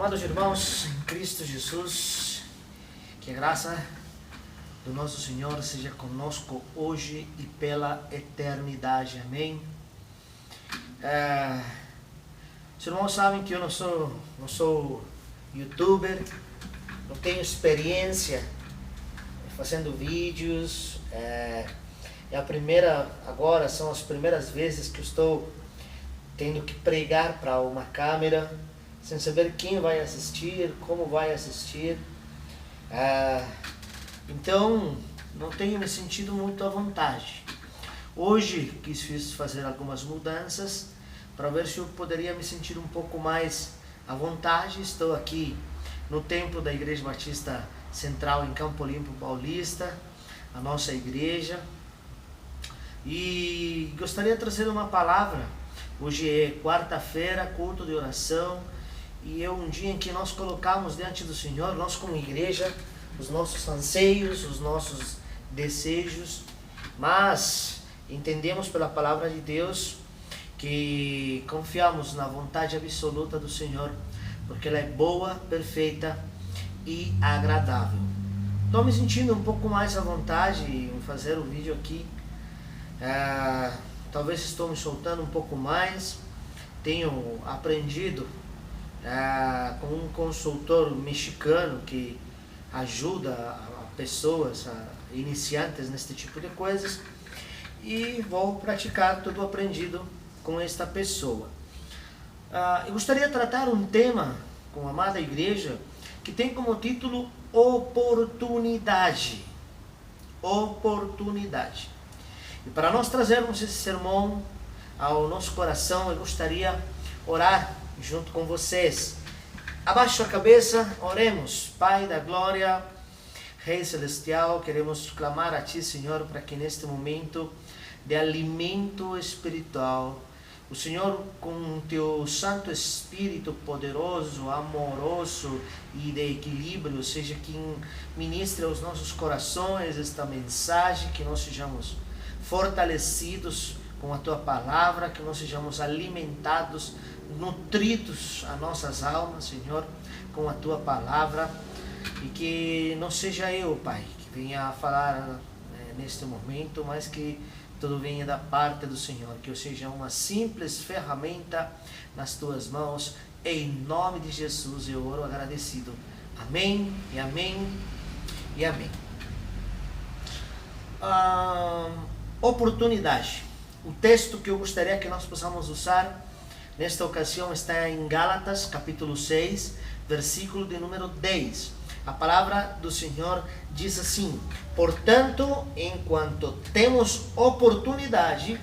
Amados irmãos, em Cristo Jesus, que a graça do nosso Senhor seja conosco hoje e pela eternidade. Amém. Os irmãos sabem que eu não sou youtuber, não tenho experiência fazendo vídeos. Agora são as primeiras vezes que eu estou tendo que pregar para uma câmera, sem saber quem vai assistir, como vai assistir. Então, não tenho me sentido muito à vontade. Hoje quis fazer algumas mudanças para ver se eu poderia me sentir um pouco mais à vontade. Estou aqui no templo da Igreja Batista Central em Campo Limpo Paulista, a nossa igreja. E gostaria de trazer uma palavra. Hoje é quarta-feira, culto de oração, e é um dia em que nós colocamos diante do Senhor, nós como igreja, os nossos anseios, os nossos desejos, mas entendemos pela palavra de Deus que confiamos na vontade absoluta do Senhor, porque ela é boa, perfeita e agradável. Estou me sentindo um pouco mais à vontade em fazer o vídeo aqui. Talvez estou me soltando um pouco mais. Tenho aprendido com um consultor mexicano que ajuda a pessoas iniciantes neste tipo de coisas, e vou praticar tudo aprendido com esta pessoa. Eu gostaria de tratar um tema com a amada igreja que tem como título oportunidade. Oportunidade. E para nós trazermos esse sermão ao nosso coração, eu gostaria de orar junto com vocês. Abaixe a cabeça, oremos. Pai da glória, Rei Celestial, queremos clamar a Ti, Senhor, para que neste momento de alimento espiritual, o Senhor, com o Teu Santo Espírito poderoso, amoroso e de equilíbrio, seja quem ministre aos nossos corações esta mensagem, que nós sejamos fortalecidos com a Tua palavra, que nós sejamos alimentados, nutridos as nossas almas, Senhor, com a Tua palavra, e que não seja eu, Pai, que venha a falar neste momento, mas que tudo venha da parte do Senhor, que eu seja uma simples ferramenta nas Tuas mãos. Em nome de Jesus eu oro agradecido. Amém e amém e amém. Oportunidade. O texto que eu gostaria que nós possamos usar nesta ocasião está em Gálatas, capítulo 6, versículo de número 10. A palavra do Senhor diz assim: portanto, enquanto temos oportunidade,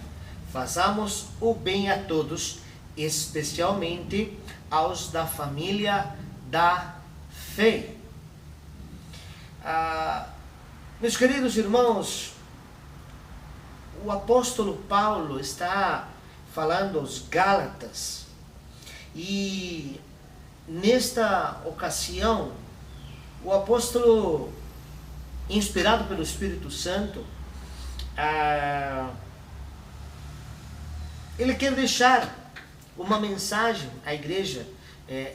façamos o bem a todos, especialmente aos da família da fé. Meus queridos irmãos, o apóstolo Paulo está falando aos Gálatas, e nesta ocasião o apóstolo, inspirado pelo Espírito Santo, ele quer deixar uma mensagem à igreja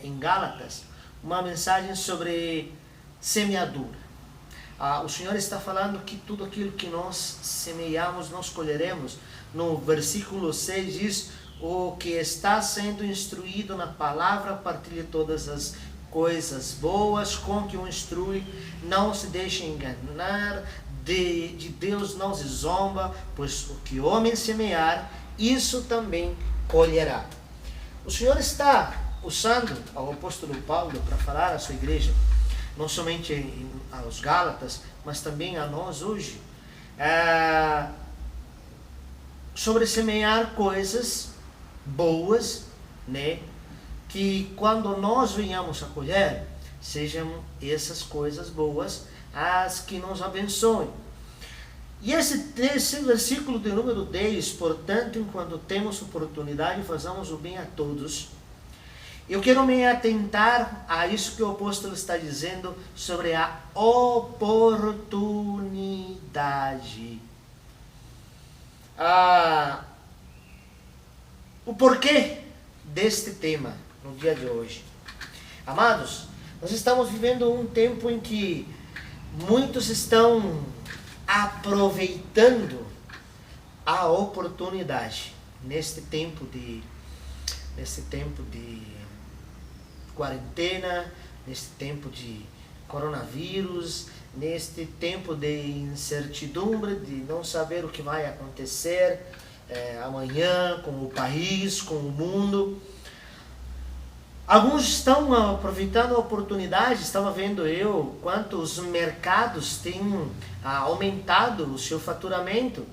em Gálatas, uma mensagem sobre semeadura. O Senhor está falando que tudo aquilo que nós semeamos, nós colheremos. No versículo 6 diz: o que está sendo instruído na palavra, partilhe todas as coisas boas com que o instrui, não se deixe enganar, de Deus não se zomba, pois o que o homem semear, isso também colherá. O Senhor está usando ao apóstolo Paulo para falar à sua igreja, não somente aos Gálatas, mas também a nós hoje, sobre semear coisas boas, né? Que quando nós venhamos a colher, sejam essas coisas boas as que nos abençoem. E esse versículo de número 10, portanto, enquanto temos oportunidade, façamos o bem a todos. Eu quero me atentar a isso que o apóstolo está dizendo sobre a oportunidade. O porquê deste tema no dia de hoje. Amados, nós estamos vivendo um tempo em que muitos estão aproveitando a oportunidade neste tempo de quarentena, neste tempo de coronavírus, neste tempo de incertidumbre, de não saber o que vai acontecer amanhã com o país, com o mundo. Alguns estão aproveitando a oportunidade. Estava vendo eu quanto os mercados têm aumentado o seu faturamento,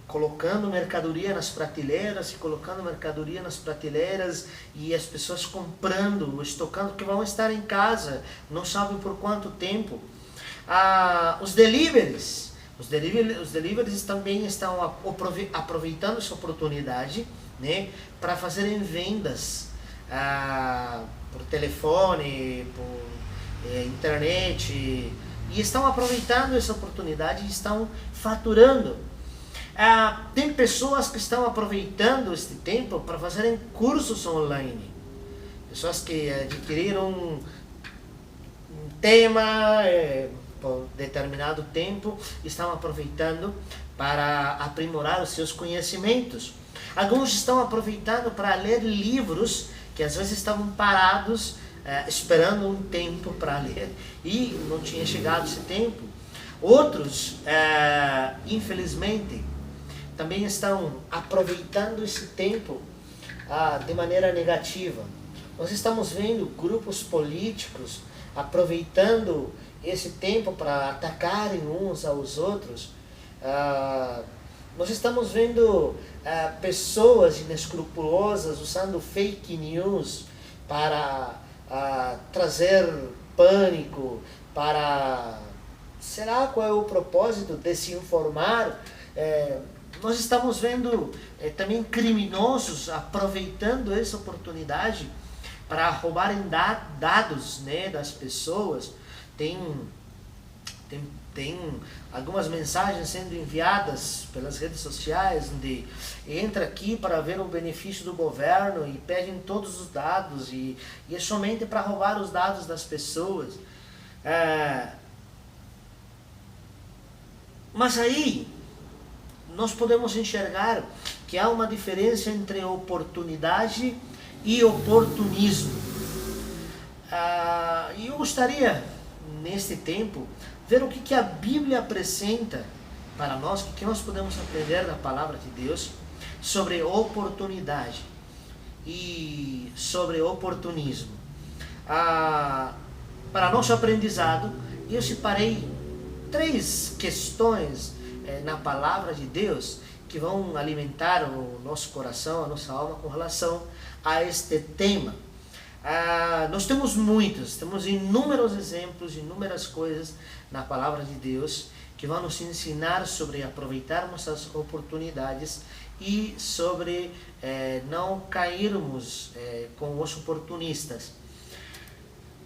colocando mercadoria nas prateleiras e as pessoas comprando, estocando, que vão estar em casa, não sabem por quanto tempo. Os deliveries também estão aproveitando essa oportunidade, né, para fazerem vendas por telefone, por internet, e estão aproveitando essa oportunidade e estão faturando. Tem pessoas que estão aproveitando este tempo para fazerem cursos online. Pessoas que adquiriram um tema por determinado tempo, estão aproveitando para aprimorar os seus conhecimentos. Alguns estão aproveitando para ler livros que às vezes estavam parados, esperando um tempo para ler e não tinha chegado esse tempo. Outros, infelizmente, também estão aproveitando esse tempo de maneira negativa. Nós estamos vendo grupos políticos aproveitando esse tempo para atacarem uns aos outros. Nós estamos vendo pessoas inescrupulosas usando fake news para trazer pânico, será qual é o propósito de se informar? Nós estamos vendo também criminosos aproveitando essa oportunidade para roubarem dados, né, das pessoas. Tem algumas mensagens sendo enviadas pelas redes sociais, onde entra aqui para ver o benefício do governo e pedem todos os dados, e é somente para roubar os dados das pessoas. Mas aí nós podemos enxergar que há uma diferença entre oportunidade e oportunismo. E eu gostaria, neste tempo, ver o que a Bíblia apresenta para nós, o que nós podemos aprender da palavra de Deus sobre oportunidade e sobre oportunismo. Para nosso aprendizado, eu separei 3 questões na palavra de Deus que vão alimentar o nosso coração, a nossa alma com relação a este tema. Nós temos inúmeros exemplos, inúmeras coisas na palavra de Deus que vão nos ensinar sobre aproveitarmos as oportunidades e sobre não cairmos com os oportunistas.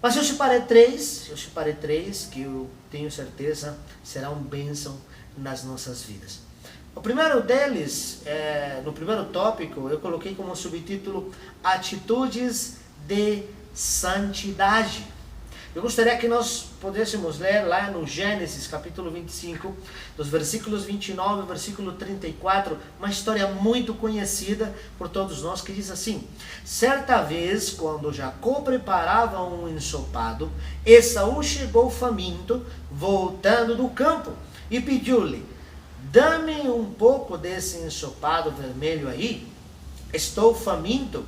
Mas eu separei três que eu tenho certeza serão bênção nas nossas vidas. O primeiro deles, no primeiro tópico, eu coloquei como subtítulo Atitudes de Santidade. Eu gostaria que nós pudéssemos ler lá no Gênesis capítulo 25, dos versículos 29 ao versículo 34, uma história muito conhecida por todos nós, que diz assim: certa vez, quando Jacó preparava um ensopado, Esaú chegou faminto, voltando do campo, e pediu-lhe: dá-me um pouco desse ensopado vermelho aí, estou faminto.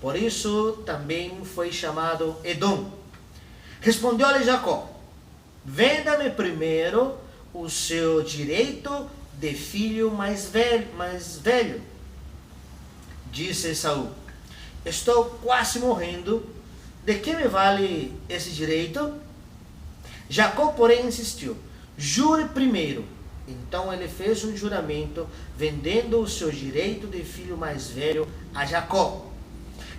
Por isso também foi chamado Edom. Respondeu-lhe Jacó: venda-me primeiro o seu direito de filho mais velho. Disse Esaú: estou quase morrendo, de que me vale esse direito? Jacó, porém, insistiu: jure primeiro. Então ele fez um juramento, vendendo o seu direito de filho mais velho a Jacó.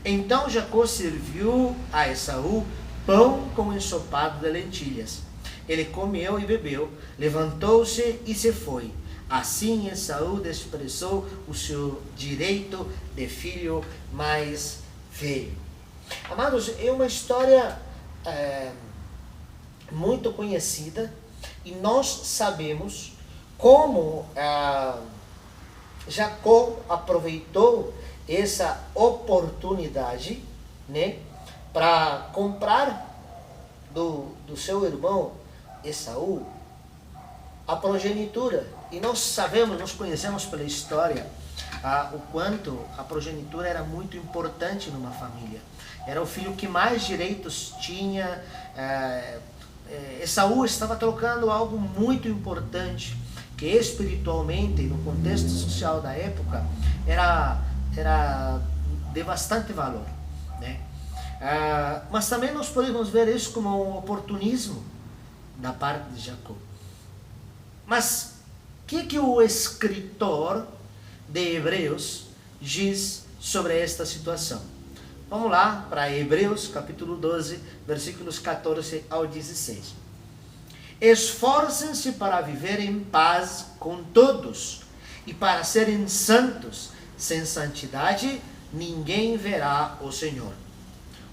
Então Jacó serviu a Esaú pão com ensopado de lentilhas. Ele comeu e bebeu, levantou-se e se foi. Assim Esaú desprezou o seu direito de filho mais velho. Amados, é uma história muito conhecida e nós sabemos como Jacó aproveitou essa oportunidade, né, para comprar do seu irmão Esaú a progenitura. E nós sabemos, nós conhecemos pela história o quanto a progenitura era muito importante numa família. Era o filho que mais direitos tinha. Esaú estava trocando algo muito importante, que espiritualmente, no contexto social da época, era de bastante valor, né? Mas também nós podemos ver isso como um oportunismo da parte de Jacó. Mas o que o escritor de Hebreus diz sobre esta situação? Vamos lá para Hebreus capítulo 12, versículos 14 ao 16. Esforcem-se para viver em paz com todos e para serem santos. Sem santidade, ninguém verá o Senhor.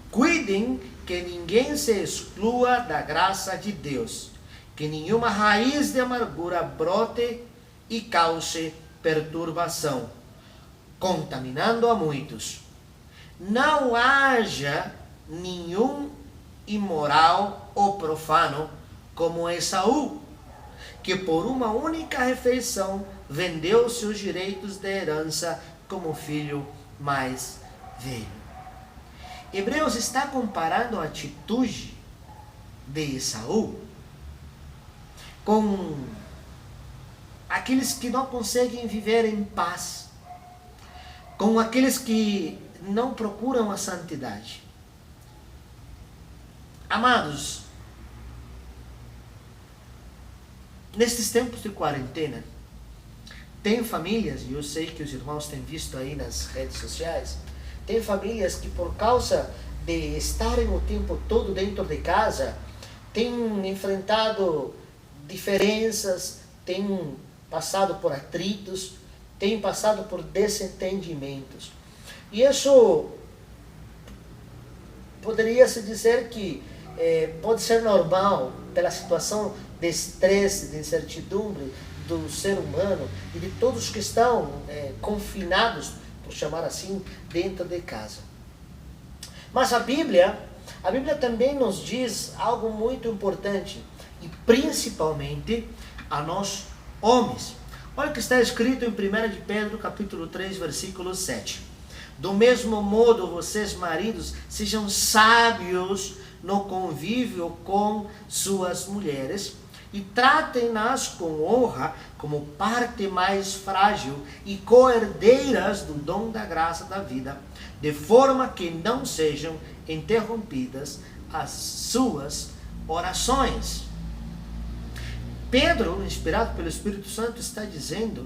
Cuidem que ninguém se exclua da graça de Deus, que nenhuma raiz de amargura brote e cause perturbação, contaminando a muitos. Não haja nenhum imoral ou profano como Esaú, que por uma única refeição vendeu seus direitos de herança como filho mais velho. Hebreus está comparando a atitude de Esaú com aqueles que não conseguem viver em paz, com aqueles que não procuram a santidade. Amados, nestes tempos de quarentena, tem famílias, e eu sei que os irmãos têm visto aí nas redes sociais, tem famílias que por causa de estarem o tempo todo dentro de casa, têm enfrentado diferenças, têm passado por atritos, têm passado por desentendimentos. E isso poderia se dizer que pode ser normal pela situação de estresse, de incertidumbre do ser humano e de todos que estão confinados, por chamar assim, dentro de casa. Mas a Bíblia também nos diz algo muito importante, e principalmente a nós homens. Olha o que está escrito em 1 de Pedro, capítulo 3, versículo 7. Do mesmo modo, vocês, maridos, sejam sábios no convívio com suas mulheres e tratem-nas com honra como parte mais frágil e co-herdeiras do dom da graça da vida, de forma que não sejam interrompidas as suas orações. Pedro, inspirado pelo Espírito Santo, está dizendo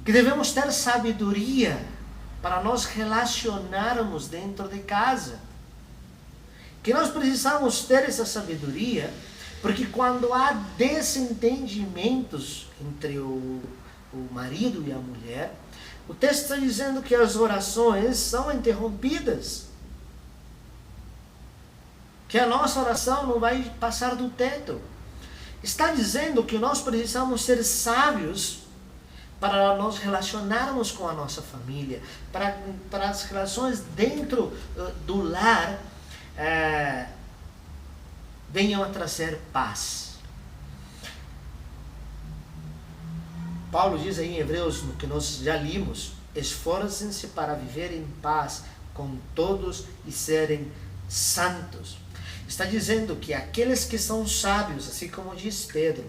que devemos ter sabedoria para nós relacionarmos dentro de casa. Que nós precisamos ter essa sabedoria, porque quando há desentendimentos entre o marido e a mulher, o texto está dizendo que as orações são interrompidas. Que a nossa oração não vai passar do teto. Está dizendo que nós precisamos ser sábios para nós relacionarmos com a nossa família, para as relações dentro do lar venham a trazer paz. Paulo diz aí em Hebreus, no que nós já limos, esforcem-se para viver em paz com todos e serem santos. Está dizendo que aqueles que são sábios, assim como diz Pedro,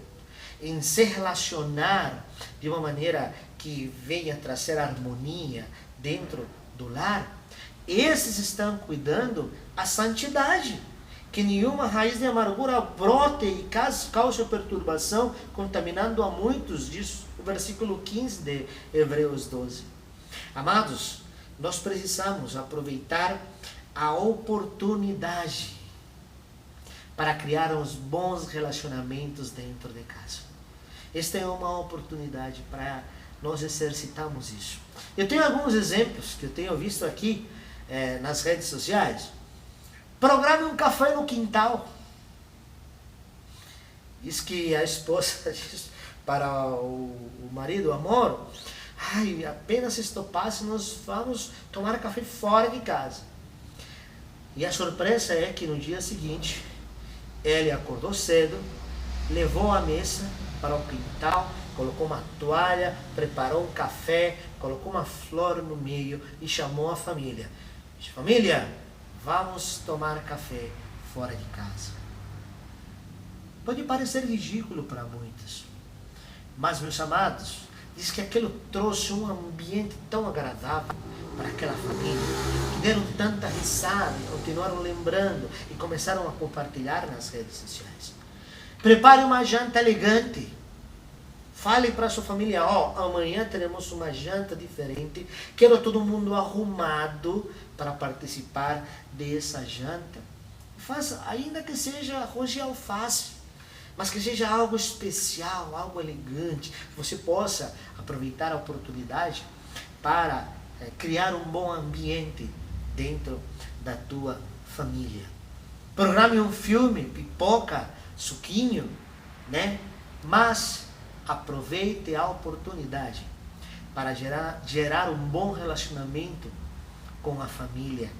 em se relacionar de uma maneira que venha trazer harmonia dentro do lar, esses estão cuidando a santidade, que nenhuma raiz de amargura brote e cause perturbação, contaminando a muitos, diz o versículo 15 de Hebreus 12. Amados, nós precisamos aproveitar a oportunidade para criar uns bons relacionamentos dentro de casa. Esta é uma oportunidade para nós exercitarmos isso. Eu tenho alguns exemplos que eu tenho visto aqui nas redes sociais. Programe um café no quintal. Diz que a esposa diz para o marido, amor, ai, apenas estopasse, nós vamos tomar café fora de casa. E a surpresa é que no dia seguinte, ele acordou cedo, levou a mesa para o quintal, colocou uma toalha, preparou um café, colocou uma flor no meio e chamou a família. Disse, família, vamos tomar café fora de casa. Pode parecer ridículo para muitos, mas, meus amados, diz que aquilo trouxe um ambiente tão agradável para aquela família, que deram tanta risada e continuaram lembrando e começaram a compartilhar nas redes sociais. Prepare uma janta elegante. Fale para sua família, amanhã teremos uma janta diferente, quero todo mundo arrumado para participar dessa janta. Faça, ainda que seja arroz e alface, mas que seja algo especial, algo elegante, que você possa aproveitar a oportunidade para criar um bom ambiente dentro da tua família. Programe um filme, pipoca, suquinho, né? Mas aproveite a oportunidade para gerar um bom relacionamento com a família.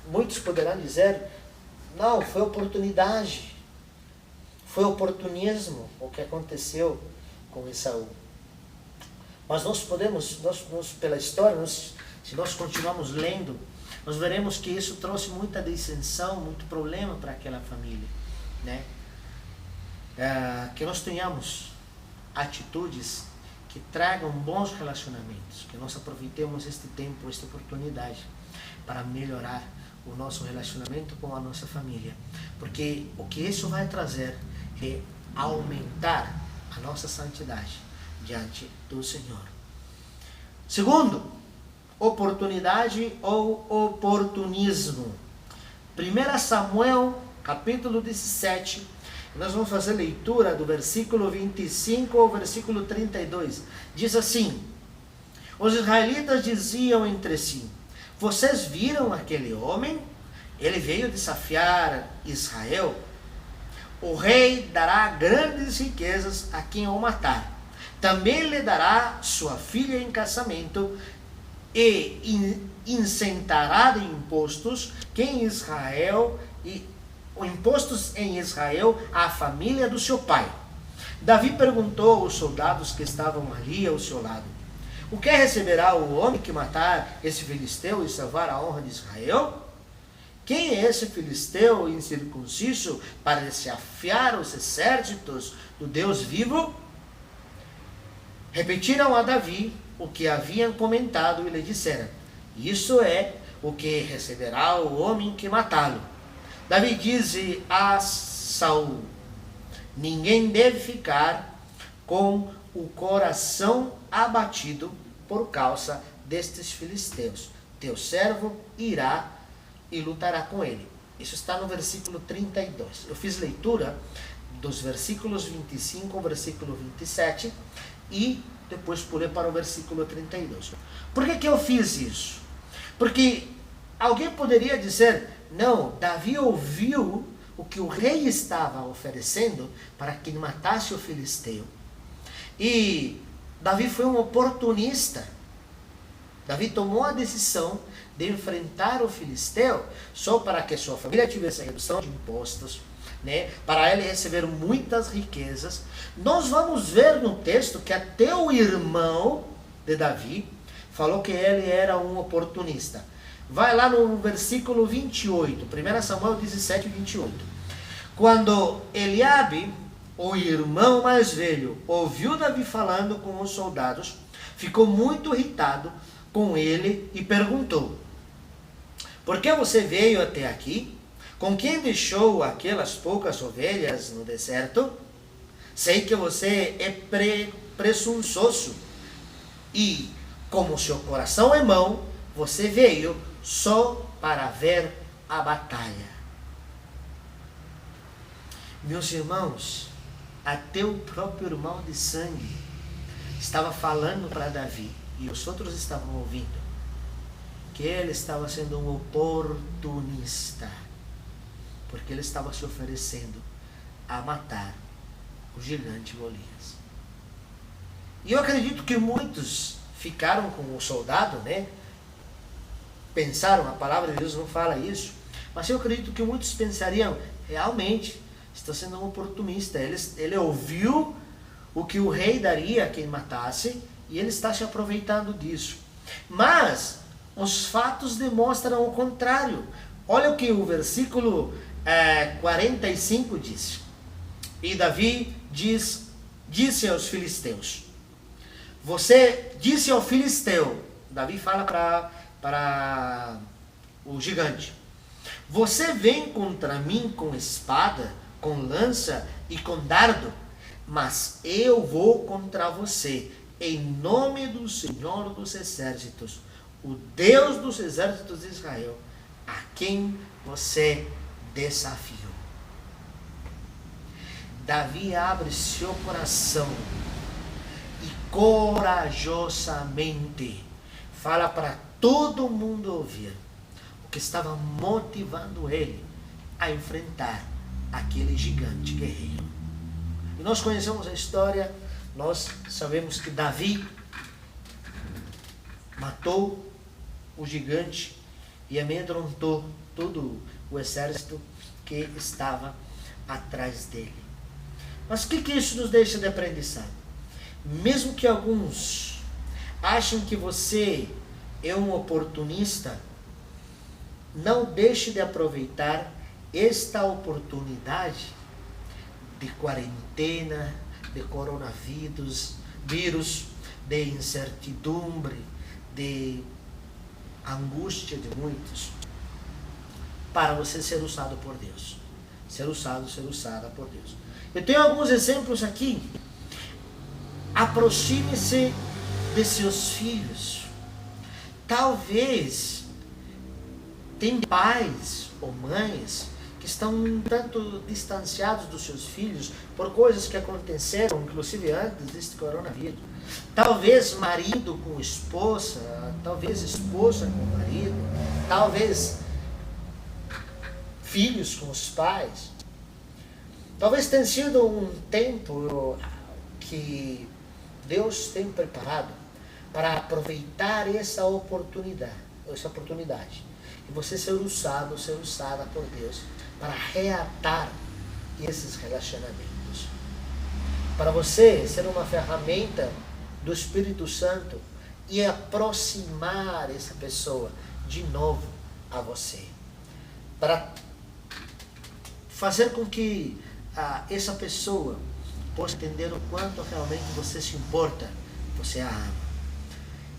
Muitos poderão dizer, não, foi oportunidade, foi oportunismo o que aconteceu com Esaú. Mas nós pela história, se nós continuarmos lendo, nós veremos que isso trouxe muita dissensão, muito problema para aquela família, né? Que nós tenhamos atitudes que tragam bons relacionamentos, que nós aproveitemos este tempo, esta oportunidade para melhorar o nosso relacionamento com a nossa família, porque o que isso vai trazer é aumentar a nossa santidade diante do Senhor. Segundo, oportunidade ou oportunismo. 1 Samuel, capítulo 17, nós vamos fazer leitura do versículo 25 ao versículo 32. Diz assim, os israelitas diziam entre si, vocês viram aquele homem? Ele veio desafiar Israel. O rei dará grandes riquezas a quem o matar. Também lhe dará sua filha em casamento e isentará de impostos impostos em Israel à família do seu pai. Davi perguntou aos soldados que estavam ali ao seu lado, o que receberá o homem que matar esse filisteu e salvar a honra de Israel? Quem é esse filisteu incircunciso para desafiar os exércitos do Deus vivo? Repetiram a Davi o que haviam comentado e lhe disseram, isso é o que receberá o homem que matá-lo. Davi disse a Saul, ninguém deve ficar com o coração abatido por causa destes filisteus. Teu servo irá e lutará com ele. Isso está no versículo 32. Eu fiz leitura dos versículos 25 ao versículo 27 e depois pulei para o versículo 32. Por que eu fiz isso? Porque alguém poderia dizer, não, Davi ouviu o que o rei estava oferecendo para que matasse o filisteu. E Davi foi um oportunista. Davi tomou a decisão de enfrentar o filisteu só para que sua família tivesse redução de impostos, né? Para ele receber muitas riquezas. Nós vamos ver no texto que até o irmão de Davi falou que ele era um oportunista. Vai lá no versículo 28, 1 Samuel 17, 28. Quando Eliabe, o irmão mais velho, ouviu Davi falando com os soldados, ficou muito irritado com ele e perguntou, por que você veio até aqui? Com quem deixou aquelas poucas ovelhas no deserto? Sei que você é presunçoso e, como seu coração é mau, você veio só para ver a batalha. Meus irmãos, até o próprio irmão de sangue estava falando para Davi, e os outros estavam ouvindo, que ele estava sendo um oportunista, porque ele estava se oferecendo a matar o gigante Golias. E eu acredito que muitos ficaram com o soldado, né? Pensaram, a palavra de Deus não fala isso, mas eu acredito que muitos pensariam, realmente, está sendo um oportunista. Ele ouviu o que o rei daria a quem matasse, e ele está se aproveitando disso. Mas os fatos demonstram o contrário. Olha o que o versículo 45 diz. E Davi disse aos filisteus. Você disse ao filisteu, Davi fala para o gigante. Você vem contra mim com espada, com lança e com dardo, mas eu vou contra você, em nome do Senhor dos Exércitos, o Deus dos exércitos de Israel, a quem você desafiou. Davi abre seu coração e corajosamente fala para todo mundo ouvir o que estava motivando ele a enfrentar aquele gigante guerreiro. E nós conhecemos a história, nós sabemos que Davi matou o gigante e amedrontou todo o exército que estava atrás dele. Mas o que isso nos deixa de aprendizado? Mesmo que alguns achem que você é um oportunista, não deixe de aproveitar esta oportunidade de quarentena, de coronavírus, de incertidumbre, de angústia de muitos, para você ser usado por Deus. Ser usada por Deus. Eu tenho alguns exemplos aqui. Aproxime-se de seus filhos. Talvez tem pais ou mães que estão um tanto distanciados dos seus filhos por coisas que aconteceram, inclusive antes deste coronavírus. Talvez marido com esposa, talvez esposa com marido, talvez filhos com os pais. Talvez tenha sido um tempo que Deus tem preparado para aproveitar essa oportunidade e você ser usada por Deus para reatar esses relacionamentos, para você ser uma ferramenta do Espírito Santo e aproximar essa pessoa de novo a você, para fazer com que essa pessoa possa entender o quanto realmente você se importa, você a ama.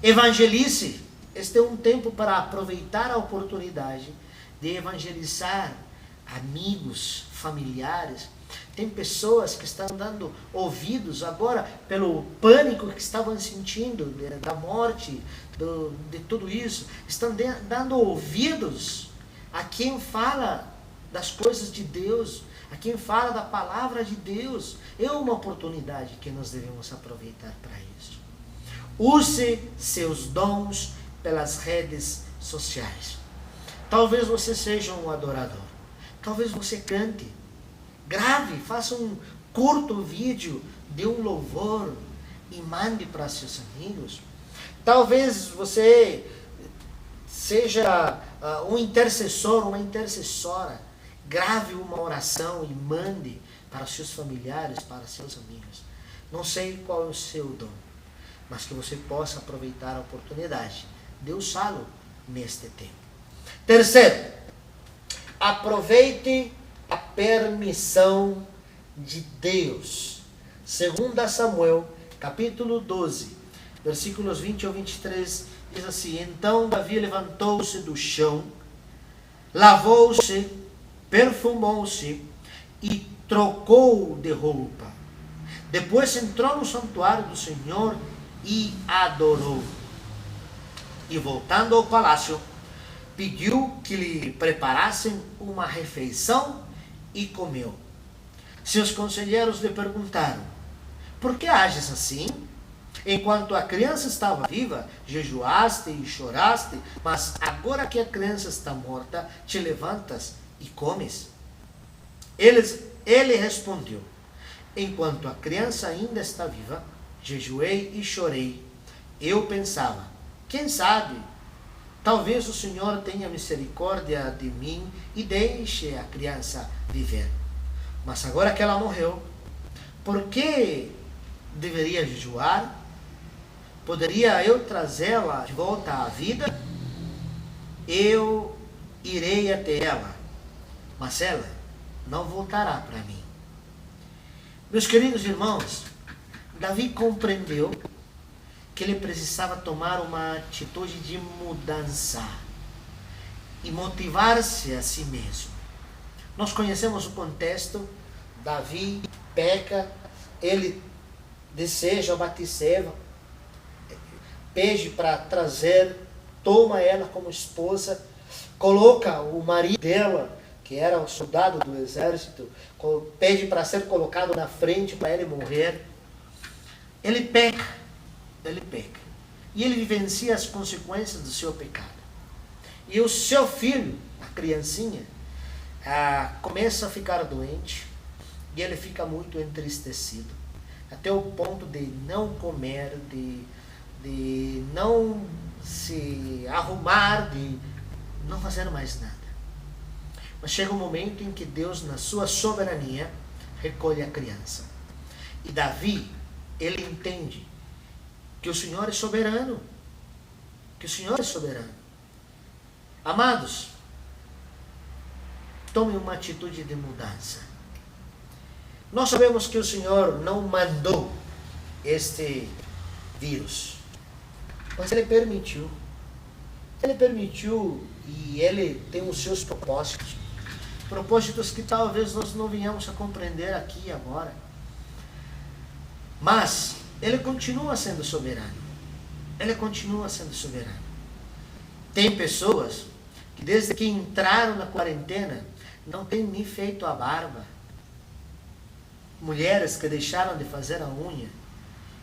Evangelize. Este é um tempo para aproveitar a oportunidade de evangelizar amigos, familiares. Tem pessoas que estão dando ouvidos agora pelo pânico que estavam sentindo da morte, de tudo isso. Estão dando ouvidos a quem fala das coisas de Deus, a quem fala da palavra de Deus. É uma oportunidade que nós devemos aproveitar para isso. Use seus dons pelas redes sociais. Talvez você seja um adorador. Talvez você cante. Grave, faça um curto vídeo de um louvor e mande para seus amigos. Talvez você seja um intercessor, uma intercessora. Grave uma oração e mande para seus familiares, para seus amigos. Não sei qual é o seu dom, mas que você possa aproveitar a oportunidade de usá-lo neste tempo. Terceiro, aproveite a permissão de Deus. 2 Samuel, capítulo 12, versículos 20 ao 23, diz assim: Então Davi levantou-se do chão, lavou-se, perfumou-se e trocou de roupa. Depois entrou no santuário do Senhor e adorou. E voltando ao palácio, pediu que lhe preparassem uma refeição e comeu. Seus conselheiros lhe perguntaram: Por que ages assim? Enquanto a criança estava viva, jejuaste e choraste, mas agora que a criança está morta, te levantas e comes. Ele respondeu: enquanto a criança ainda está viva, jejuei e chorei. Eu pensava: quem sabe, talvez o Senhor tenha misericórdia de mim e deixe a criança viver. Mas agora que ela morreu, por que deveria jejuar? Poderia eu trazê-la de volta à vida? Eu irei até ela, mas ela não voltará para mim. Meus queridos irmãos, Davi compreendeu que ele precisava tomar uma atitude de mudança e motivar-se a si mesmo. Nós conhecemos o contexto. Davi peca, ele deseja Batseba, pede para trazer, toma ela como esposa, coloca o marido dela, que era um soldado do exército, pede para ser colocado na frente para ele morrer. Ele peca. E ele vivencia as consequências do seu pecado. E o seu filho, a criancinha, começa a ficar doente, e ele fica muito entristecido, até o ponto de não comer, de não se arrumar, de não fazer mais nada. Mas chega um momento em que Deus, na sua soberania, recolhe a criança. E Davi, ele entende que o Senhor é soberano. Amados, tome uma atitude de mudança. Nós sabemos que o Senhor não mandou este vírus, mas Ele permitiu. E Ele tem os seus propósitos. Propósitos que talvez nós não venhamos a compreender aqui e agora. Mas Ele continua sendo soberano. Tem pessoas que desde que entraram na quarentena não têm nem feito a barba. Mulheres que deixaram de fazer a unha,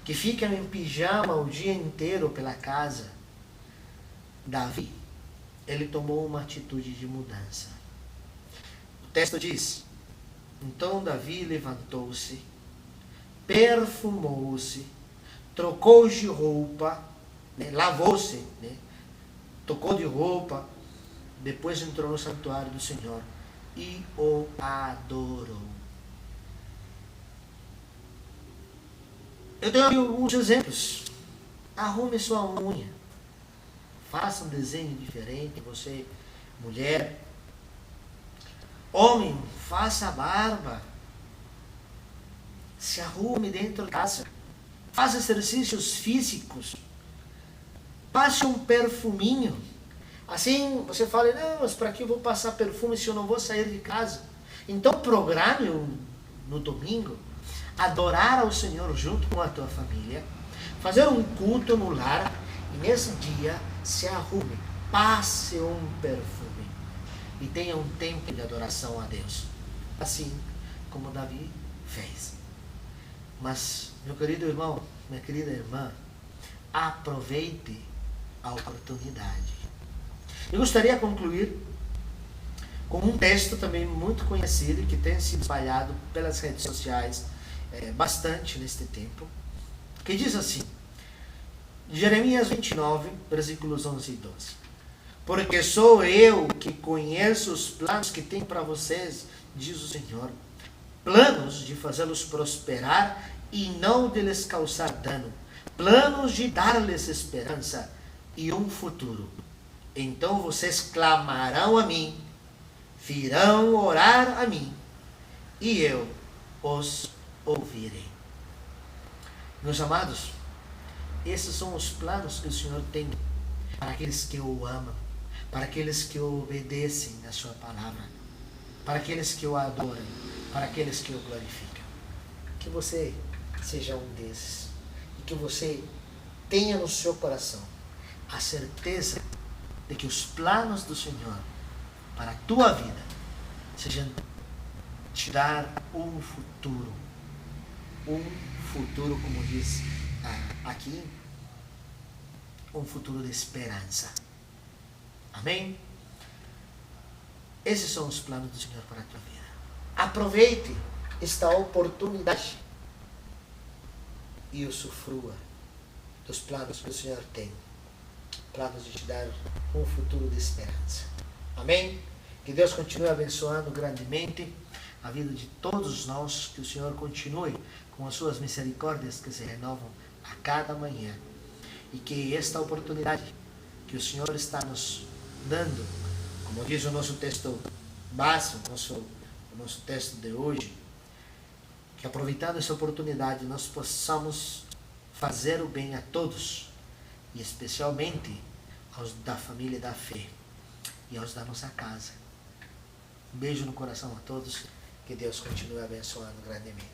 que ficam em pijama o dia inteiro pela casa. Davi, ele tomou uma atitude de mudança. O texto diz: então Davi levantou-se, perfumou-se, trocou de roupa, lavou-se, tocou de roupa, depois entrou no santuário do Senhor e o adorou. Eu tenho alguns exemplos. Arrume sua unha, faça um desenho diferente. Você, mulher, homem, faça a barba, se arrume dentro de casa, faça exercícios físicos, passe um perfuminho. Assim você fala: não, mas para que eu vou passar perfume se eu não vou sair de casa? Então programe no domingo adorar ao Senhor junto com a tua família, fazer um culto no lar, e nesse dia se arrume, passe um perfume e tenha um tempo de adoração a Deus, assim como Davi fez. Mas, meu querido irmão, minha querida irmã, aproveite a oportunidade. Eu gostaria de concluir com um texto também muito conhecido e que tem sido espalhado pelas redes sociais bastante neste tempo, que diz assim, Jeremias 29, versículos 11 e 12. Porque sou eu que conheço os planos que tenho para vocês, diz o Senhor, planos de fazê-los prosperar e não de lhes causar dano, planos de dar-lhes esperança e um futuro. Então vocês clamarão a mim, virão orar a mim, e eu os ouvirei. Meus amados, esses são os planos que o Senhor tem para aqueles que o amam, para aqueles que o obedecem à sua palavra, para aqueles que o adoram, para aqueles que o glorificam. Que você seja um desses e que você tenha no seu coração a certeza de que os planos do Senhor para a tua vida sejam te dar um futuro como diz a aqui um futuro de esperança. Amém? Esses são os planos do Senhor para a tua vida. Aproveite esta oportunidade e usufrua dos planos que o Senhor tem. Planos de te dar um futuro de esperança. Amém? Que Deus continue abençoando grandemente a vida de todos nós. Que o Senhor continue com as suas misericórdias que se renovam a cada manhã. E que esta oportunidade que o Senhor está nos dando, como diz o nosso texto base, o nosso texto de hoje, que aproveitando essa oportunidade nós possamos fazer o bem a todos, e especialmente aos da família da fé e aos da nossa casa. Um beijo no coração a todos, que Deus continue abençoando grandemente.